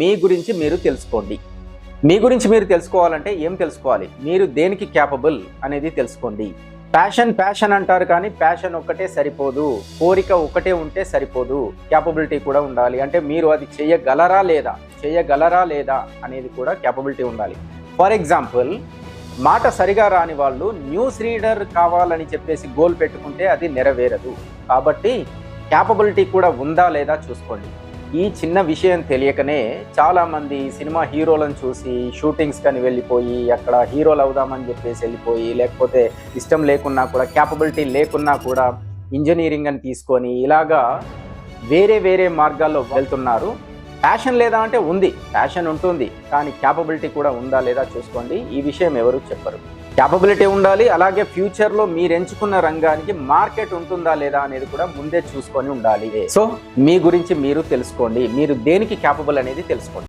మీ గురించి మీరు తెలుసుకోండి. మీ గురించి మీరు తెలుసుకోవాలంటే ఏం తెలుసుకోవాలి? మీరు దేనికి క్యాపబుల్ అనేది తెలుసుకోండి. ప్యాషన్ అంటారు, కానీ ప్యాషన్ ఒక్కటే సరిపోదు, కోరిక ఒకటే ఉంటే సరిపోదు, క్యాపబిలిటీ కూడా ఉండాలి. అంటే మీరు అది చేయగలరా లేదా అనేది కూడా క్యాపబిలిటీ ఉండాలి. ఫర్ ఎగ్జాంపుల్, మాట సరిగా రాని వాళ్ళు న్యూస్ రీడర్ కావాలని చెప్పేసి గోల్ పెట్టుకుంటే అది నెరవేరదు. కాబట్టి క్యాపబిలిటీ కూడా ఉందా లేదా చూసుకోండి. ఈ చిన్న విషయం తెలియకనే చాలామంది సినిమా హీరోలను చూసి షూటింగ్స్ కానీ వెళ్ళిపోయి అక్కడ హీరోలు అవుదామని చెప్పేసి వెళ్ళిపోయి, లేకపోతే ఇష్టం లేకున్నా కూడా, క్యాపబిలిటీ లేకున్నా కూడా ఇంజనీరింగ్ అని తీసుకొని ఇలాగా వేరే మార్గాల్లో వెళ్తున్నారు. ప్యాషన్ లేదా అంటే ఉంది, ప్యాషన్ ఉంటుంది, కానీ క్యాపబిలిటీ కూడా ఉందా లేదా చూసుకోండి. ఈ విషయం ఎవరు చెప్పరు. క్యాపబిలిటీ ఉండాలి, అలాగే ఫ్యూచర్లో మీరు ఎంచుకున్న రంగానికి మార్కెట్ ఉంటుందా లేదా అనేది కూడా ముందే చూసుకొని ఉండాలి. సో మీ గురించి మీరు తెలుసుకోండి, మీరు దేనికి క్యాపబుల్ అనేది తెలుసుకోండి.